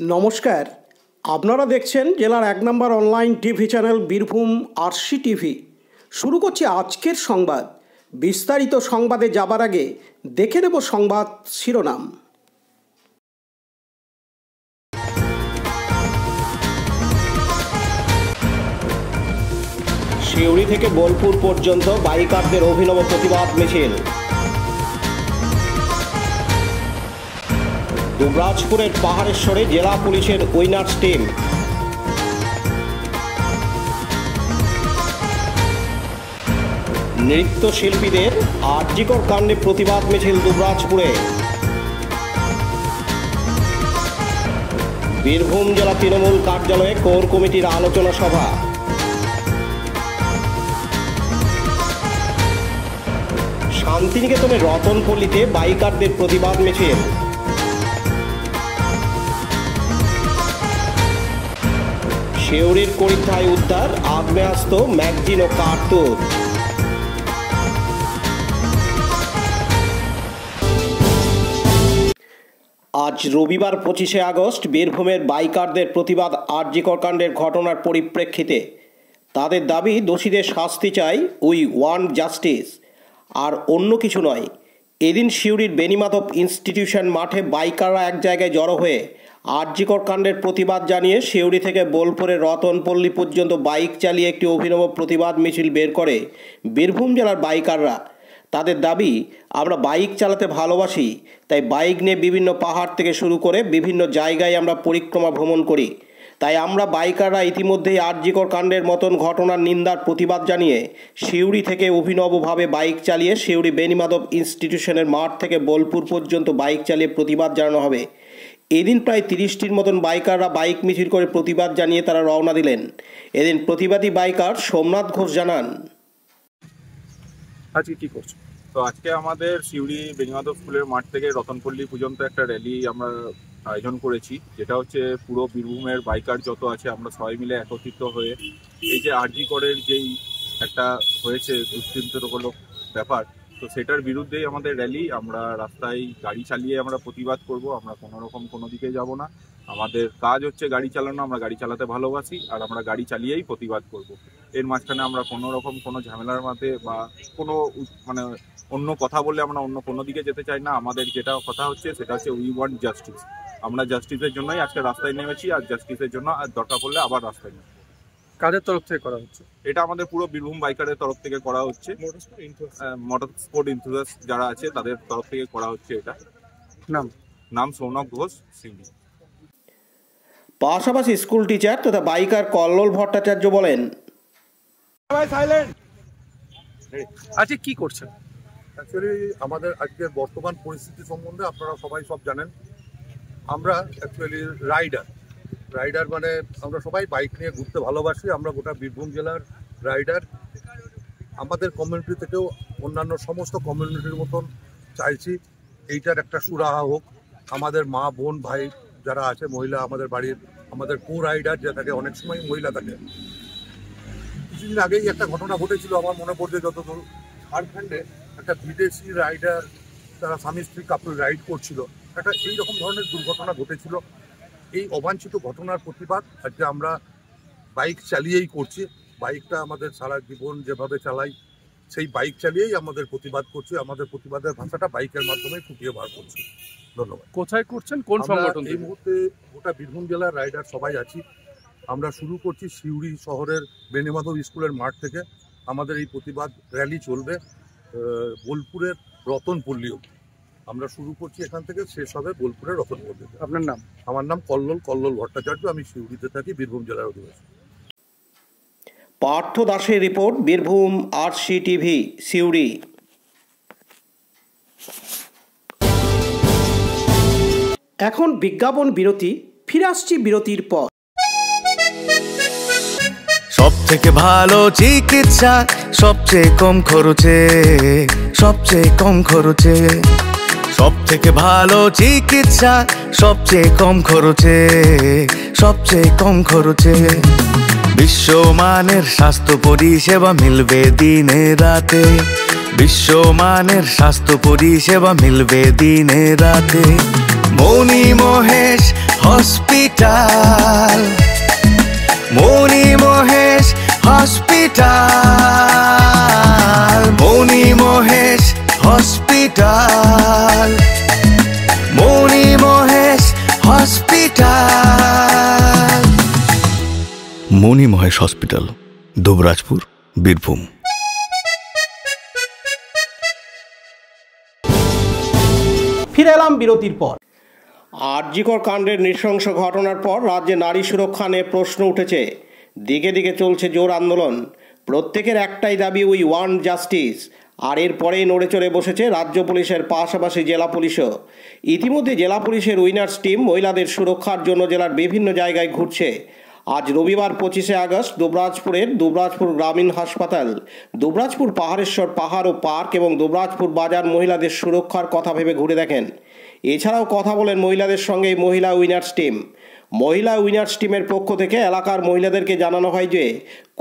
নমস্কার, আপনারা দেখছেন জেলার 1 নম্বর online TV channel Birbhum RC TV. শুরু করছি আজকের সংবাদ। বিস্তারিত সংবাদে যাবার আগে দেখে নেব সংবাদ শিরোনাম। সিউড়ি থেকে বোলপুর পর্যন্ত বাইকারদের অভিনব প্রতিবাদ মিছিল। দুবরাজপুরের পাহাড়েশ্বরে জেলা পুলিশের উইনার্স টিম। নৃত্যশিল্পীদের আরজিকর কাণ্ডে প্রতিবাদ মিছিল দুবরাজপুরে। বীরভূম জেলা তৃণমূল কার্যালয়ে কোর কমিটির আলোচনা সভা। শান্তিনিকেতনের রতনপল্লীতে বাইকারদের প্রতিবাদ মিছিল। সিউড়ির করিথায় উদ্ধার আগ্নেয়াস্ত্র, ম্যাগজিন ও কার্তুজ। আজ রবিবার 25শে আগস্ট বীরভূমের বাইকারদের প্রতিবাদ আরজিকর কাণ্ডের ঘটনার পরিপ্রেক্ষিতে তাদের দাবি দোষীদের শাস্তি চাই, উই ওয়ান্ট জাস্টিস, আর অন্য কিছু নয়। এদিন সিউড়ির বেণীমাধব ইনস্টিটিউশন মাঠে বাইকাররা এক জায়গায় জড়ো হয়ে আরজিকর কাণ্ডের প্রতিবাদ জানিয়ে সিউড়ি থেকে বোলপুরের রতনপল্লী পর্যন্ত বাইক চালিয়ে একটি অভিনব প্রতিবাদ মিছিল বের করে বীরভূম জেলার বাইকাররা। তাদের দাবি, আমরা বাইক চালাতে ভালোবাসি, তাই বাইক নিয়ে বিভিন্ন পাহাড় থেকে শুরু করে বিভিন্ন জায়গায় আমরা পরিক্রমা ভ্রমণ করি। তাই আমরা বাইকাররা ইতিমধ্যেই আরজিকর কাণ্ডের মতন ঘটনার নিন্দার প্রতিবাদ জানিয়ে সিউড়ি থেকে অভিনবভাবে বাইক চালিয়ে সিউড়ি বেণীমাধব ইনস্টিটিউশনের মাঠ থেকে বোলপুর পর্যন্ত বাইক চালিয়ে প্রতিবাদ জানানো হবে। এদিন প্রায় 30টির মতন বাইকাররা বাইক মিছিল করে প্রতিবাদ জানিয়ে তারা রওনা দিলেন। এদিন প্রতিবাদী বাইকার সোমনাথ ঘোষ জানান, আজকে কি করছো? তো আজকে আমাদের সিউড়ি বেণীমাধব স্কুলের মাঠ থেকে রতনপল্লী পর্যন্ত একটা র্যালি আমরা আয়োজন করেছি, যেটা হচ্ছে পুরো বীরভূমের বাইকার যত আছে আমরা সবাই মিলে একত্রিত হয়ে এই যে আরজিকরের যেই একটা হয়েছে দুশ্চিন্তাজনক ব্যাপার, তো সেটার বিরুদ্ধেই আমাদের র্যালি। আমরা রাস্তায় গাড়ি চালিয়ে আমরা প্রতিবাদ করব, আমরা কোনোরকম কোনো দিকে যাব না। আমাদের কাজ হচ্ছে গাড়ি চালানো, আমরা গাড়ি চালাতে ভালোবাসি আর আমরা গাড়ি চালিয়েই প্রতিবাদ করব। এর মাঝখানে আমরা কোনোরকম কোনো ঝামেলার মধ্যে বা কোনো অন্য কথা বলে আমরা অন্য কোনো দিকে যেতে চাই না। আমাদের যেটা কথা হচ্ছে সেটা হচ্ছে উই ওয়ান্ট জাস্টিস। আমরা জাস্টিসের জন্যই আজকে রাস্তায় নেমেছি, আর জাস্টিসের জন্য আর দরকার পড়লে আবার রাস্তায় নেব। কাদের তরফ থেকে করা হচ্ছে এটা? আমাদের পুরো বীরভূম বাইকারের তরফ থেকে করা হচ্ছে, মোটর স্পোর্ট ইনথুজিয়াস্ট যারা আছে তাদের তরফ থেকে করা হচ্ছে। এটা নাম সোমনাথ ঘোষ, সিউড়ি। পাশাপাশি স্কুল টিচার তথা বাইকার কল্লোল ভট্টাচার্য বলেন, আজকে কি করছেন? অ্যাকচুয়ালি আমাদের আজকের বর্তমান পরিস্থিতি সম্বন্ধে আপনারা সবাই সব জানেন। আমরা অ্যাকচুয়ালি রাইডার মানে আমরা সবাই বাইক নিয়ে ঘুরতে ভালোবাসি। আমরা গোটা বীরভূম জেলার রাইডার। আমাদের কমিউনিটি থেকেও অন্যান্য সমস্ত কমিউনিটির মতন চাইছি এইটার একটা সুরাহা হোক। আমাদের মা, বোন, ভাই যারা আছে, মহিলা, আমাদের বাড়ির আমাদের কো রাইডার যে থাকে, অনেক সময় মহিলা থাকে। কিছুদিন আগেই একটা ঘটনা ঘটেছিল আমার মনে পড়ছে যতদূর, ঝাড়খণ্ডে একটা বিদেশি রাইডার, তারা স্বামী স্ত্রী কাপড় রাইড করছিল, একটা এইরকম ধরনের দুর্ঘটনা ঘটেছিল। এই অবাঞ্ছিত ঘটনার প্রতিবাদ আজকে আমরা বাইক চালিয়েই করছি। বাইকটা আমাদের সারা জীবন যেভাবে চালাই, সেই বাইক চালিয়েই আমাদের প্রতিবাদ করছি। আমাদের প্রতিবাদের ভাষাটা বাইকের মাধ্যমে ফুটিয়ে বার করছি। ধন্যবাদ। কোথায় করছেন, কোন সংগঠন? এই মুহূর্তে গোটা বীরভূম জেলার রাইডার সবাই আছি। আমরা শুরু করছি সিউড়ি শহরের বেণীমাধব স্কুলের মাঠ থেকে। আমাদের এই প্রতিবাদ র্যালি চলবে বোলপুরের রতনপল্লী অবধি। আমরা শুরু করছি এখান থেকে, শেষ হবে বোলপুরের রতনপল্লী। আপনার নাম? আমার নাম কল্লোল ভট্টাচার্য, আমি সিউড়িতে থাকি, বীরভূম জেলার অধিবাসী। পার্থ দাসের report, Birbhum RC TV, Suri. এখন বিজ্ঞাপন বিরতি, ফিরে আসছি বিরতির পর। সব থেকে ভালো চিকিৎসা সবচেয়ে কম খরচে, সবচেয়ে কম খরচে। সব থেকে ভালো চিকিৎসা সবচেয়ে কম খরচে, সবচেয়ে কম খরচে। বিশ্বমানের স্বাস্থ্য পরিষেবা মিলবে দিনে রাতে, বিশ্বমানের স্বাস্থ্য পরিষেবা মিলবে দিনে রাতে। মনি মহেশ হসপিটাল, মনি মহেশ হসপিটাল, মনি মহেশ হসপিটাল, মনি মহেশ হসপিটাল। মনি মহেশ হসপিটাল, দুবরাজপুর, বীরভূম। ফিরে এলাম বিরতির পর। আরজিকর কাণ্ডের নৃশংস ঘটনার পর রাজ্যে নারী সুরক্ষা নিয়ে প্রশ্ন উঠেছে। দিকে দিকে চলছে জোর আন্দোলন। প্রত্যেকের একটাই দাবি, উই ওয়ান্ট জাস্টিস। আর এরপরেই নড়ে চড়ে বসেছে রাজ্য পুলিশের পাশাপাশি জেলা পুলিশও। ইতিমধ্যে জেলা পুলিশের উইনার্স টিম মহিলাদের সুরক্ষার জন্য জেলার বিভিন্ন জায়গায় ঘুরছে। আজ রবিবার 25শে আগস্ট দুবরাজপুরের দুবরাজপুর গ্রামীণ হাসপাতাল, দুবরাজপুর পাহাড়েশ্বর পাহাড় ও পার্ক এবং দুবরাজপুর বাজার মহিলাদের সুরক্ষার কথা ভেবে ঘুরে দেখেন। এছাড়াও কথা বলেন মহিলাদের সঙ্গে মহিলা উইনার্স টিম। মহিলা উইনার্স টিমের পক্ষ থেকে এলাকার মহিলাদেরকে জানানো হয় যে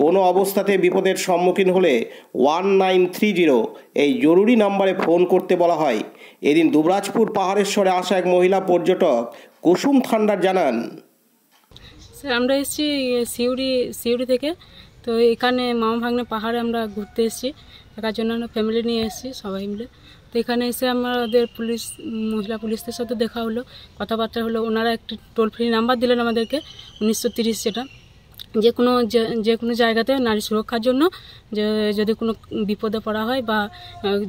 কোনো অবস্থাতে বিপদের সম্মুখীন হলে 1930 এই জরুরি নাম্বারে ফোন করতে বলা হয়। এদিন দুবরাজপুর পাহাড়েশ্বরে আসা এক মহিলা পর্যটক কুসুম থান্ডার জানান, স্যার আমরা এসেছি সিউড়ি থেকে। তো এখানে মামা ভাগ্নে পাহাড়ে আমরা ঘুরতে এসেছি, দেখার জন্য আমরা ফ্যামিলি নিয়ে এসেছি সবাই মিলে। তো এখানে এসে আমাদের মহিলা পুলিশদের সাথে দেখা হলো, কথাবার্তা হলো। ওনারা একটি টোল ফ্রি নাম্বার দিলেন আমাদেরকে, 1930, সেটা যে কোনো জায়গাতে নারী সুরক্ষার জন্য, যে যদি কোনো বিপদে পড়া হয় বা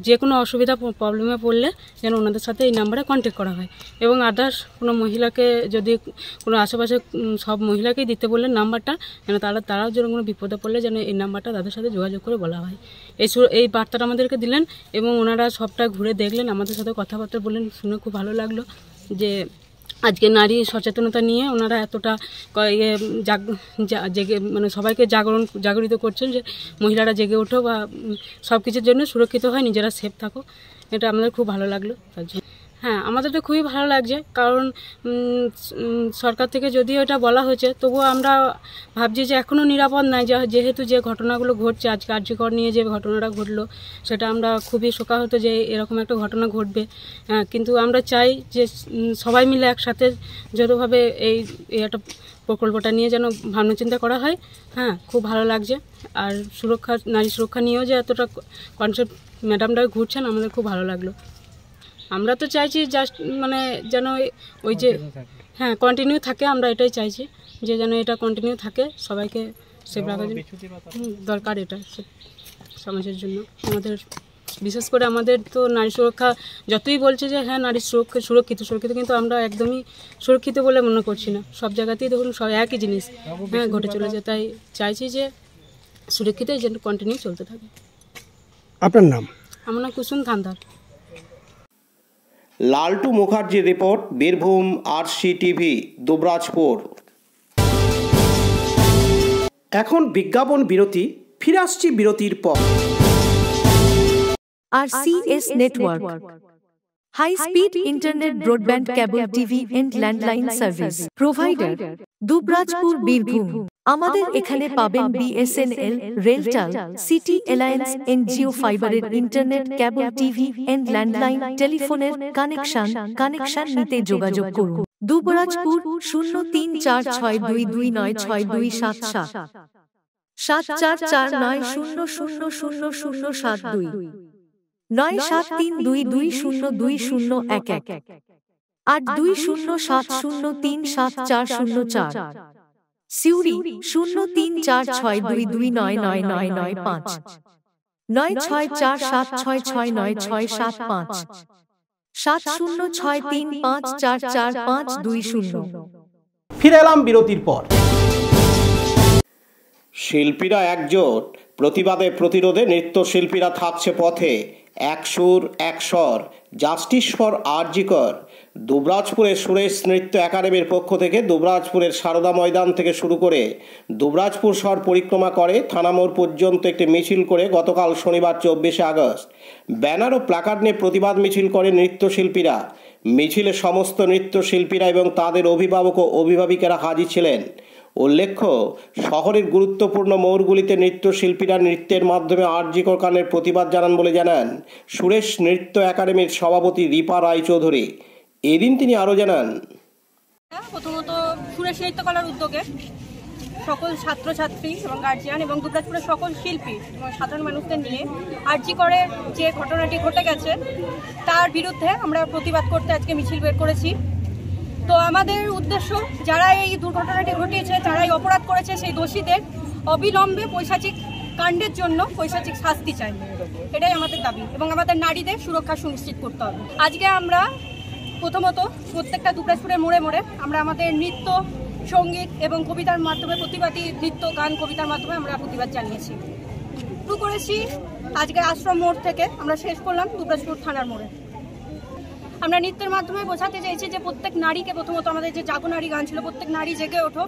যে কোনো অসুবিধা প্রবলেমে পড়লে যেন ওনাদের সাথে এই নাম্বারে কন্ট্যাক্ট করা হয়। এবং আদার্স কোনো মহিলাকে যদি কোনো আশেপাশে সব মহিলাকেই দিতে বললেন নাম্বারটা, যেন তারাও যেন কোনো বিপদে পড়লে যেন এই নাম্বারটা তাদের সাথে যোগাযোগ করে বলা হয়। এই বার্তাটা আমাদেরকে দিলেন এবং ওনারা সবটা ঘুরে দেখলেন, আমাদের সাথে কথাবার্তা বললেন। শুনে খুব ভালো লাগলো যে আজকে নারী সচেতনতা নিয়ে ওনারা এতটা জেগে মানে সবাইকে জাগরিত করছেন যে মহিলারা জেগে ওঠো বা সব কিছুর জন্য সুরক্ষিত হয়, নিজেরা সেফ থাকো। এটা আমাদের খুব ভালো লাগলো তার জন্য। হ্যাঁ, আমাদের তো খুবই ভালো লাগছে, কারণ সরকার থেকে যদিও এটা বলা হয়েছে, তবুও আমরা ভাবছি যে এখনও নিরাপদ নাই। যেহেতু যে ঘটনাগুলো ঘটছে, আজকে আরজিকর নিয়ে যে ঘটনাটা ঘটলো, সেটা আমরা খুবই শোকাহত যে এরকম একটা ঘটনা ঘটবে। হ্যাঁ, কিন্তু আমরা চাই যে সবাই মিলে একসাথে যতভাবে এই একটা প্রকল্পটা নিয়ে যেন ভাবনা চিন্তা করা হয়। হ্যাঁ, খুব ভালো লাগছে। আর নারী সুরক্ষা নিয়েও যে এতটা কনসেপ্ট ম্যাডামরা ঘুরছেন, আমাদের খুব ভালো লাগলো। আমরা তো চাইছি জাস্ট মানে যেন ওই যে হ্যাঁ কন্টিনিউ থাকে, আমরা এটাই চাইছি যে যেন এটা কন্টিনিউ থাকে, সবাইকে সেভ রাখার জন্য দরকার। এটা সমাজের জন্য আমাদের, বিশেষ করে আমাদের তো নারী সুরক্ষা যতই বলছে যে হ্যাঁ নারী সুরক্ষিত, কিন্তু আমরা একদমই সুরক্ষিত বলে মনে করছি না। সব জায়গাতেই দেখুন একই জিনিস হ্যাঁ ঘটে চলেছে। তাই চাইছি যে সুরক্ষিত যেন কন্টিনিউ চলতে থাকে। আপনার নাম? আমার নাম কুসুম থান্ডার। লালটু মুখার্জির রিপোর্ট, বীরভূম RCTV, দুবরাজপুর। এখন বিজ্ঞাপন বিরতি, ফিরে আসছি বিরতির পর। RCS Network, High Speed Internet Broadband Cable TV and Landline Service Provider, Dubrajpur, Birbhum. আমাদের এখানে পাবেন BSNL, RailTel, city alliance, NGO ফাইবারের internet, cable TV and landline টেলিফোনের কানেকশন নিতে যোগাযোগ করুন। দুবরাজপুর 034422962277 7449000072 9732202011 8207037404। সিউড়ি 034622999995 9647669675 7063544520। ফিরে এলাম বিরতির পর। শিল্পীরা একজোট, প্রতিবাদে প্রতিরোধে নৃত্যশিল্পীরা থাকছে পথে। এক সুর এক স্বর, জাস্টিস ফর আরজিকর। দুবরাজপুরের সুরেশ নৃত্য একাডেমির পক্ষ থেকে দুবরাজপুরের সারদা ময়দান থেকে শুরু করে দুবরাজপুর শহর পরিক্রমা করে থানামোড় পর্যন্ত একটি মিছিল করে গতকাল শনিবার 24শে আগস্ট ব্যানার ও প্ল্যাকার্ড নিয়ে প্রতিবাদ মিছিল করে নৃত্যশিল্পীরা। মিছিলে সমস্ত নৃত্যশিল্পীরা এবং তাদের অভিভাবক ও অভিভাবিকেরা হাজির ছিলেন। উল্লেখ্য, শহরের গুরুত্বপূর্ণ মোড়গুলিতে নৃত্যশিল্পীরা নৃত্যের মাধ্যমে আরজিকর কাণ্ডের প্রতিবাদ জানান বলে জানান সুরেশ নৃত্য একাডেমির সভাপতি রিপা রায়চৌধুরী। এদিন তিনি আরও জানান, প্রথমত সুরেশ নৃত্যকলার উদ্যোগে সকল ছাত্রছাত্রী এবং গার্জিয়ান এবং দুবরাজপুরের সকল শিল্পী এবং সাধারণ মানুষদের নিয়ে আরজি করের যে ঘটনাটি ঘটে গেছে তার বিরুদ্ধে আমরা প্রতিবাদ করতে আজকে মিছিল বের করেছি। তো আমাদের উদ্দেশ্য যারা এই দুর্ঘটনাটি ঘটিয়েছে, যারা এই অপরাধ করেছে, সেই দোষীদের অবিলম্বে পৈশাচিক কাণ্ডের জন্য পৈশাচিক শাস্তি চাই, এটাই আমাদের দাবি এবং আমাদের নারীদের সুরক্ষা সুনিশ্চিত করতে হবে। আজকে আমরা প্রথমত প্রত্যেকটা দুবরাজপুরের মোড়ে মোড়ে আমরা আমাদের নৃত্য, সঙ্গীত এবং কবিতার মাধ্যমে প্রতিবাদী নৃত্য, গান, কবিতার মাধ্যমে আমরা প্রতিবাদ জানিয়েছি। শুরু করেছি আজকে আশ্রম মোড় থেকে, আমরা শেষ করলাম দুবরাজপুর থানার মোড়ে। আমরা নৃত্যের মাধ্যমে বোঝাতে চাইছি যে প্রত্যেক নারীকে, প্রথমত আমাদের যে জাগো নারী গান ছিল, প্রত্যেক নারী জেগে ওঠো,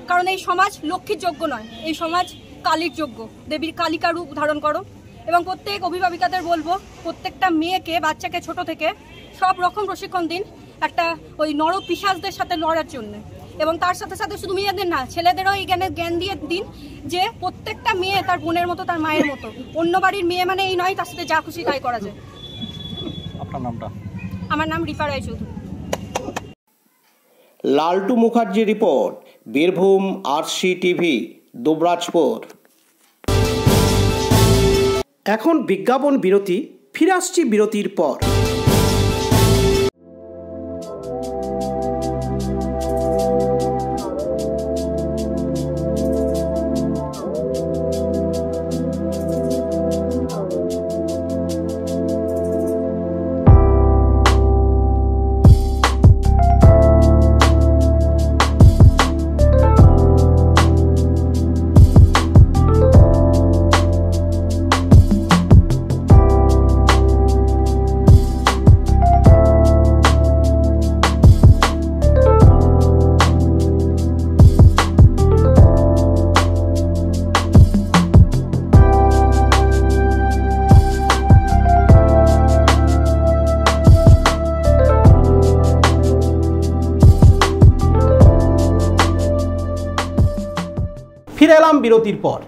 কারণ এই সমাজ লক্ষ্মীর যোগ্য নয়, এই সমাজ কালীর যোগ্য, দেবীর কালিকা রূপ ধারণ করো। এবং প্রত্যেক অভিভাবিকাদের বলবো প্রত্যেকটা মেয়েকে, বাচ্চাকে ছোট থেকে সব রকম প্রশিক্ষণ দিন একটা ওই নর পিশাচদের সাথে লড়ার জন্য। এবং তার সাথে সাথে শুধু মেয়েদের না, ছেলেদেরও এই জ্ঞান দিয়ে দিন যে প্রত্যেকটা মেয়ে তার বোনের মতো, তার মায়ের মতো। অন্য বাড়ির মেয়ে মানে এই নয় তার সাথে যা খুশি তাই করা যায়। আপনার নামটা? আমার নাম Ripa Roychowdhury. Laltu Mukherjee report, Birbhum RC TV, Dubrajpur. এখন বিজ্ঞাপন বিরতি, ফিরে আসছি বিরতির পর। ফিরে এলাম বিরতির পর।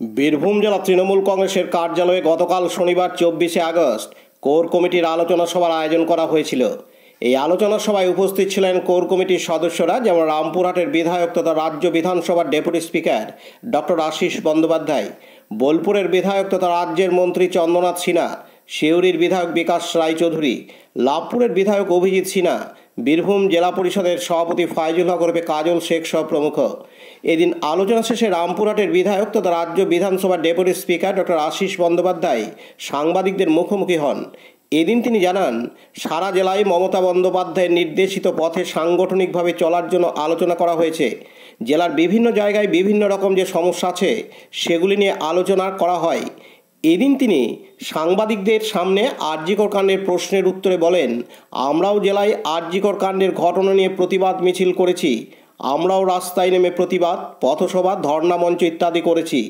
বীরভূম জেলা তৃণমূল কংগ্রেসের কার্যালয়ে গতকাল শনিবার 24শে আগস্ট কোর কমিটির আলোচনা সভার আয়োজন করা হয়েছিল। এই আলোচনা সভায় উপস্থিত ছিলেন কোর কমিটির সদস্যরা, যেমন রামপুরহাটের বিধায়ক তথা রাজ্য বিধানসভার deputy speaker doctor Ashis Bandyopadhyay, বোলপুরের বিধায়ক তথা রাজ্যের মন্ত্রী চন্দ্রনাথ সিনহা, সিউড়ির বিধায়ক বিকাশ রায়চৌধুরী, লাভপুরের বিধায়ক অভিজিৎ সিনহা, বীরভূম জেলা পরিষদের সভাপতি ফাইজুল হক ওরফে কাজল শেখ সহ প্রমুখ। এদিন আলোচনা শেষে রামপুরহাটের বিধায়ক তথা রাজ্য বিধানসভার deputy speaker doctor Ashis Bandyopadhyay সাংবাদিকদের মুখোমুখি হন। এদিন তিনি জানান, সারা জেলায় মমতা বন্দ্যোপাধ্যায়ের নির্দেশিত পথে সাংগঠনিকভাবে চলার জন্য আলোচনা করা হয়েছে। জেলার বিভিন্ন জায়গায় বিভিন্ন রকম যে সমস্যা আছে সেগুলি নিয়ে আলোচনা করা হয়। এদিন তিনি সাংবাদিকদের সামনে আরজিকর কাণ্ডের প্রশ্নের উত্তরে বলেন, আমরাও জেলায় আরজিকর কাণ্ডের ঘটনা নিয়ে প্রতিবাদ মিছিল করেছি, আমরাও রাস্তায় নেমে প্রতিবাদ, পথসভা, ধর্ণা মঞ্চ ইত্যাদি করেছি।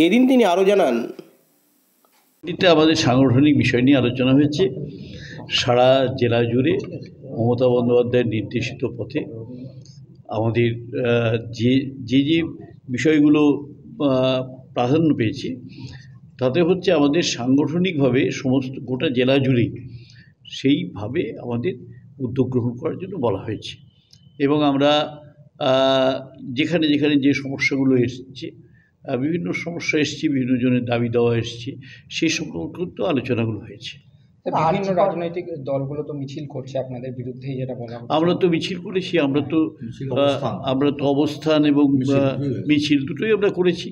এদিন তিনি আরও জানান, এটা আমাদের সাংগঠনিক বিষয় নিয়ে আলোচনা হয়েছে। সারা জেলা জুড়ে মমতা বন্দ্যোপাধ্যায়ের নির্দেশিত পথে আমাদের যে যে বিষয়গুলো প্রাধান্য পেয়েছে তাতে হচ্ছে আমাদের সাংগঠনিকভাবে সমস্ত গোটা জেলা জুড়েই সেইভাবে আমাদের উদ্যোগ গ্রহণ করার জন্য বলা হয়েছে। এবং আমরা যেখানে যেখানে যে সমস্যাগুলো এসছে, বিভিন্ন সমস্যা এসছে, বিভিন্ন জনের দাবি দেওয়া এসছে, সেই সম্পর্কিত আলোচনাগুলো হয়েছে। বিভিন্ন রাজনৈতিক দলগুলো তো মিছিল করছে আপনাদের বিরুদ্ধে, যেটা বলা হচ্ছে। আমরা তো মিছিল করেছি, আমরা তো অবস্থান এবং মিছিল দুটোই আমরা করেছি।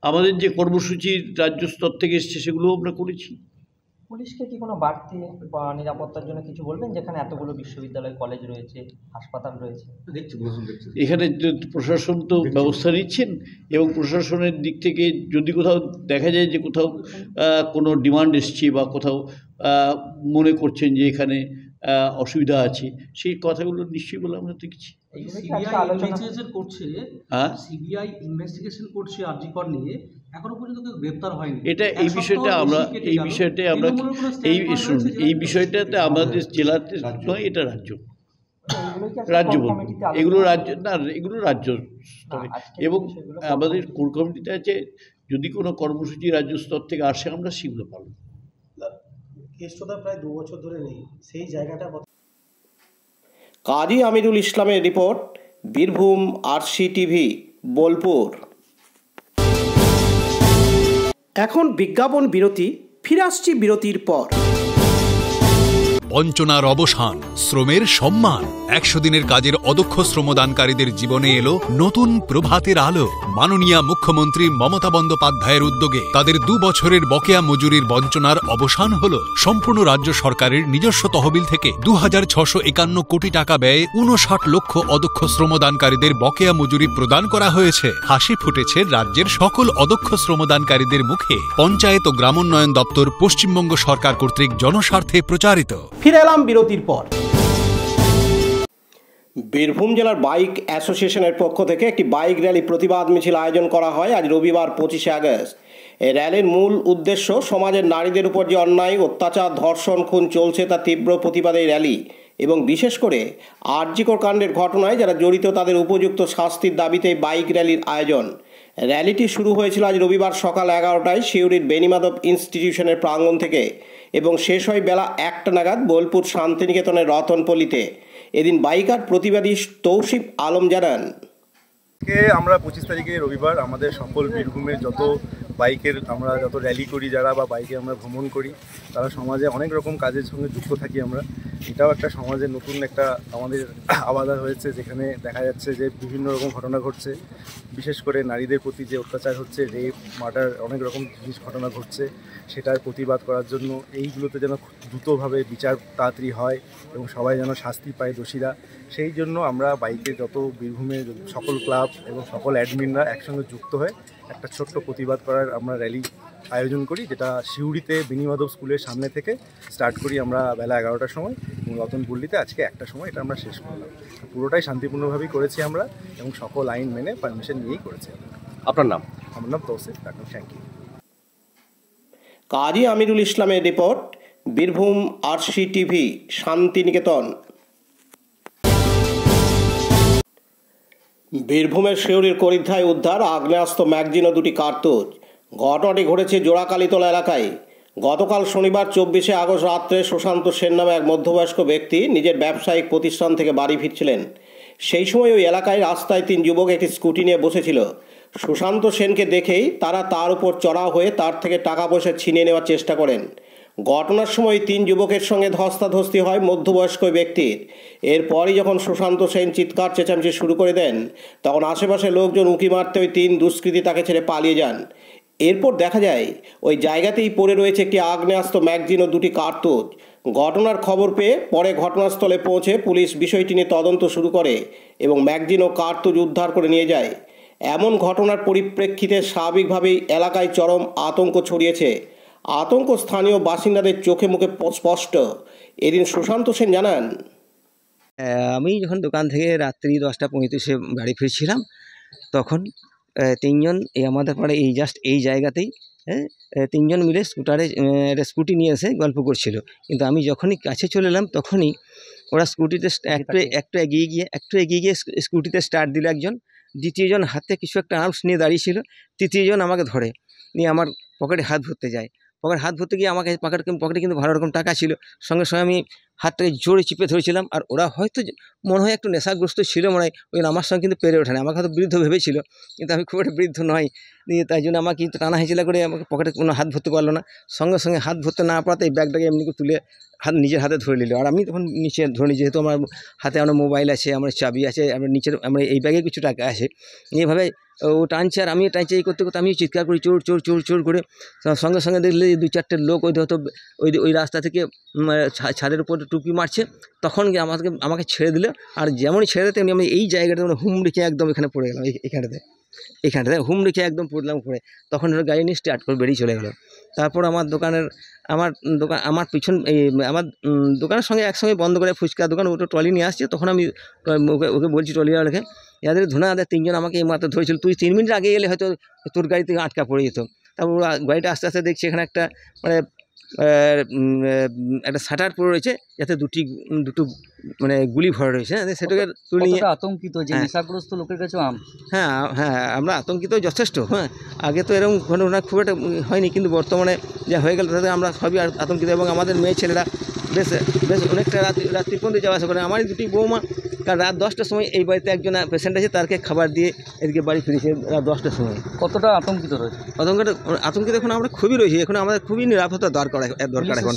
আমাদের যে কর্মসূচি রাজ্য স্তর থেকে এসছে সেগুলোও আমরা করেছি। পুলিশকে কি কোনো বাড়তি বা নিরাপত্তার জন্য কিছু বলবেন, যেখানে এতগুলো বিশ্ববিদ্যালয়, কলেজ রয়েছে, হাসপাতাল রয়েছে? এখানে প্রশাসন তো ব্যবস্থা নিচ্ছেন, এবং প্রশাসনের দিক থেকে যদি কোথাও দেখা যায় যে কোথাও কোনো ডিমান্ড এসছে বা কোথাও মনে করছেন যে এখানে অসুবিধা আছে, সেই কথাগুলো নিশ্চয়ই বলে আমরা দেখছি। সিবিআই ইনভেস্টিগেশন করছে আরজিকর নিয়ে, এখনো পর্যন্ত কেউ গ্রেফতার হয়নি। এটা এই বিষয়টাতে আমাদের জেলাতে নয়, এটা রাজ্য বলবো, এগুলো রাজ্য না, এগুলো রাজ্য স্তরে। এবং আমাদের কোর কমিটিতে আছে, যদি কোনো কর্মসূচি রাজ্য স্তর থেকে আসে আমরা সেগুলো পালন। কেষ্টতা প্রায় 2 বছর ধরে নেই, সেই জায়গাটা কাজী আমিরুল ইসলামের রিপোর্ট, বীরভূম RCTV, বোলপুর। এখন বিজ্ঞাপন বিরতি, ফিরে আসছি বিরতির পর। বঞ্চনার অবসান, শ্রমের সম্মান। 100 দিনের কাজের অদক্ষ শ্রমদানকারীদের জীবনে এলো নতুন প্রভাতের আলো। মাননীয় মুখ্যমন্ত্রী মমতা বন্দ্যোপাধ্যায়ের উদ্যোগে তাদের 2 বছরের বকেয়া মজুরির বঞ্চনার অবসান হলো। সম্পূর্ণ রাজ্য সরকারের নিজস্ব তহবিল থেকে 2651 কোটি টাকা ব্যয়ে 59 লক্ষ অদক্ষ শ্রমদানকারীদের বকেয়া মজুরি প্রদান করা হয়েছে। হাসি ফুটেছে রাজ্যের সকল অদক্ষ শ্রমদানকারীদের মুখে। পঞ্চায়েত ও গ্রামোন্নয়ন দপ্তর পশ্চিমবঙ্গ সরকার কর্তৃক জনস্বার্থে প্রচারিত। ফিরে এলাম বিরতির পর। বীরভূম জেলার বাইক অ্যাসোসিয়েশনের পক্ষ থেকে একটি বাইক র্যালি প্রতিবাদ মিছিল আয়োজন করা হয় আজ রবিবার 25শে আগস্ট। এই র্যালির মূল উদ্দেশ্য সমাজের নারীদের উপর যে অন্যায়, অত্যাচার, ধর্ষণ, খুন চলছে তার তীব্র প্রতিবাদে এই র্যালি এবং বিশেষ করে আরজিকর কাণ্ডের ঘটনায় যারা জড়িত তাদের উপযুক্ত শাস্তির দাবিতে বাইক র্যালির আয়োজন। র্যালিটি শুরু হয়েছিল আজ রবিবার সকাল 11টায় সিউড়ির বেণীমাধব ইনস্টিটিউশনের প্রাঙ্গণ থেকে এবং শেষ হয় বেলা 1টা নাগাদ বোলপুর শান্তিনিকেতনের রতনপল্লিতে। এদিন বাইকার প্রতিবাদী তৌসিফ আলম জানান, আমরা 25 তারিখে রবিবার আমাদের সকল বীরভূমের যত বাইকের আমরা যত র্যালি করি যারা বা বাইকে আমরা ভ্রমণ করি তারা সমাজে অনেক রকম কাজের সঙ্গে যুক্ত থাকি আমরা। এটাও একটা সমাজের নতুন একটা আমাদের আবাদা হয়েছে, যেখানে দেখা যাচ্ছে যে বিভিন্ন রকম ঘটনা ঘটছে, বিশেষ করে নারীদের প্রতি যে অত্যাচার হচ্ছে, রেপ, মার্ডার, অনেক রকম জিনিস ঘটনা ঘটছে, সেটার প্রতিবাদ করার জন্য এইগুলোতে যেন দ্রুতভাবে বিচার তাড়াতাড়ি হয় এবং সবাই যেন শাস্তি পায় দোষীরা, সেই জন্য আমরা বাইকে যত বীরভূমের সকল ক্লাব এবং সকল অ্যাডমিনরা একসঙ্গে যুক্ত হয়ে একটা ছোট্ট প্রতিবাদ করার আমরা র্যালি আয়োজন করি, যেটা সিউড়িতে বেণীমাধব স্কুলের সামনে থেকে স্টার্ট করি আমরা বেলা 11টার সময় এবং রতনপল্লিতে আজকে 1টার সময় এটা আমরা শেষ করলাম। পুরোটাই শান্তিপূর্ণভাবেই করেছি আমরা এবং সকল আইন মেনে পারমিশন নিয়েই করেছি। আপনার নাম? আমার নাম তৌসিফ আলম। Thank you. কাজী আমিরুল ইসলামের রিপোর্ট, বীরভূম RCTV, শান্তিনিকেতন। বীরভূমের সিউড়ির করিধ্যায় উদ্ধার আগ্নেয়াস্ত্র, ম্যাগজিন ও 2টি কার্তুজ। ঘটনাটি ঘটেছে জোড়াকালীতলা এলাকায়। গতকাল শনিবার 24শে আগস্ট রাত্রে সুশান্ত সেন নামে এক মধ্যবয়স্ক ব্যক্তি নিজের ব্যবসায়িক প্রতিষ্ঠান থেকে বাড়ি ফিরছিলেন। সেই সময় ওই এলাকায় রাস্তায় 3 যুবক একটি স্কুটি নিয়ে বসেছিল। সুশান্ত সেনকে দেখেই তারা তার উপর চড়াও হয়ে তার থেকে টাকা পয়সা ছিনিয়ে নেওয়ার চেষ্টা করেন। ঘটনার সময় 3 যুবকের সঙ্গে ধস্তাধস্তি হয় মধ্যবয়স্ক ব্যক্তির। এরপরই যখন সুশান্ত সেন চিৎকার চেঁচামেচি শুরু করে দেন তখন আশেপাশে লোকজন উঁকি মারতে ওই 3 দুষ্কৃতী তাকে ছেড়ে পালিয়ে যান। এরপর দেখা যায় ওই জায়গাতেই পড়ে রয়েছে একটি আগ্নেয়াস্ত্র, ম্যাগজিন ও 2টি কার্তুজ। ঘটনার খবর পেয়ে পরে ঘটনাস্থলে পৌঁছে পুলিশ বিষয়টি নিয়ে তদন্ত শুরু করে এবং ম্যাগজিন ও কার্তুজ উদ্ধার করে নিয়ে যায়। এমন ঘটনার পরিপ্রেক্ষিতে স্বাভাবিকভাবেই এলাকায় চরম আতঙ্ক ছড়িয়েছে। আতঙ্ক স্থানীয় বাসিন্দাদের চোখে মুখে স্পষ্ট। এদিন সুশান্ত সেন জানান, আমি যখন দোকান থেকে রাত্রি 10:35 বাড়ি ফিরছিলাম তখন 3 জন আমাদের পাড়ে এই জায়গাতেই 3 জন মিলে স্কুটি নিয়ে এসে গল্প করছিল। কিন্তু আমি যখনই কাছে চলে এলাম তখনই ওরা স্কুটিতে একটু এগিয়ে গিয়ে স্কুটিতে স্টার্ট দিল একজন, দ্বিতীয় জন হাতে কিছু একটা আর্মস নিয়ে দাঁড়িয়েছিল, তৃতীয় জন আমাকে ধরে নিয়ে আমার পকেটে হাত ভরতে যায়। হাত ভরতে গিয়ে আমাকে পকেটে কিন্তু ভালো রকম টাকা ছিল, সঙ্গে সঙ্গে আমি হাতটাকে জোরে চিপে ধরেছিলাম। আর ওরা হয়তো মনে হয় একটু নেশাগ্রস্ত ছিল মনে হয়, ওই আমার সঙ্গে কিন্তু পেরে ওঠেনি, আমাকে হয়তো বৃদ্ধ ভেবেছিল, কিন্তু আমি খুব একটা বৃদ্ধ নয়। দিয়ে তাই জন্য আমাকে কিন্তু টানা হেঁচলা করে আমাকে পকেটে কোনো হাত ভরতে পারলো না। সঙ্গে সঙ্গে হাত ভরতে না পারাতে এই ব্যাগটাকে এমনি করে তুলে নিজের হাতে ধরে নিল। আর আমি তখন নিচে ধরে নিই, যেহেতু আমার হাতে আমার মোবাইল আছে, আমার চাবি আছে, আমার এই ব্যাগে কিছু টাকা আছে। এইভাবে ও টানছে আর আমি টানছে, এই করতে করতে আমি চিৎকার করি চোর চোর চোর চোর করে। সঙ্গে সঙ্গে দেখলে 2-4টে লোক হয়তো ওই রাস্তা থেকে ছাদের উপর টুপি মারছে, তখন গিয়ে আমাকে ছেড়ে দিল। আর যেমনই ছেড়ে দিতে আমি এই জায়গাটা হুম রেখে একদম এখানে পড়ে গেলাম, এখানটাতে হুম রেখে একদম পড়লাম পড়ে। তখন গাড়ি নিয়ে স্টার্ট করে বেরিয়ে চলে গেল। তারপর আমার দোকানের সঙ্গে একসঙ্গে বন্ধ করে ফুচকা দোকান, ওটা ট্রলি নিয়ে আসছে। তখন আমি ওকে বলছি ট্রলিওয়ালাকে, এদের ধুনা 3 জন আমাকে এই মাত্র ধরেছিল, তুই 3 মিনিট আগে এলে হয়তো তোর গাড়ি থেকে আটকা পড়ে যেত। তারপর গাড়িটা আস্তে আস্তে দেখছি এখানে একটা একটা শাটার পড়ে রয়েছে, যাতে দুটো গুলি ভরা রয়েছে। সেটাকে তুলে নিয়ে আতঙ্কিত যে নেশাগ্রস্ত লোকের কাছে। হ্যাঁ, আমরা আতঙ্কিত যথেষ্ট। আগে তো এরকম ঘটনা খুব একটা হয়নি, কিন্তু বর্তমানে যা হয়ে গেল তাতে আমরা সবই আতঙ্কিত। এবং আমাদের মেয়ে ছেলেরা বেশ বেশ অনেকটা রাত্রি পর্যন্ত যাওয়া আসা করে। আমারই দুটি বৌমা কারণ রাত 10টার সময় এই বাড়িতে একজন পেশেন্ট আছে, তারকে খাবার দিয়ে এদিকে বাড়ি ফিরেছে রাত 10টার সময়। কতটা আতঙ্কিত রয়েছে? আতঙ্কিত এখন আমরা খুবই রয়েছি, এখন আমাদের খুবই নিরাপত্তা দরকার এখন।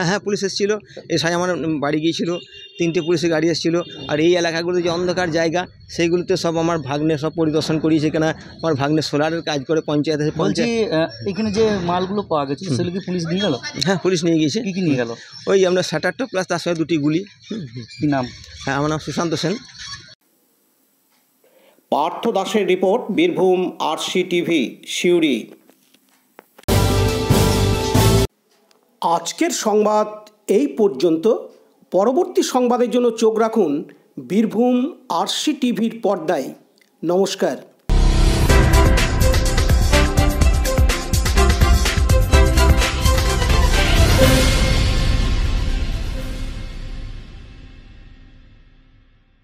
হ্যাঁ পুলিশ এসেছিলো, এসে আমার বাড়ি গিয়েছিল, 3টে পুলিশের গাড়ি এসেছিলো। আর এই এলাকাগুলো যে অন্ধকার জায়গা সেইগুলোতে সব আমার ভাগ্নে সব পরিদর্শন করিয়েছে, কেন আমার ভাগ্নে সোলারের কাজ করে পঞ্চায়েত আছে। এখানে যে মালগুলো পাওয়া গেছে সেগুলো কি পুলিশ নিয়ে গেল? হ্যাঁ পুলিশ নিয়ে গিয়েছে। কী নিয়ে গেল? ওই আমরা শাটারটা প্লাস তার সঙ্গে 2টি গুলি। কী নাম? হ্যাঁ আমার নাম সুশান্ত সেন। পার্থ দাসের রিপোর্ট, বীরভূম RCTV, সিউড়ি। আজকের সংবাদ এই পর্যন্ত। পরবর্তী সংবাদের জন্য চোখ রাখুন বীরভূম RCTVর পর্দায়। নমস্কার।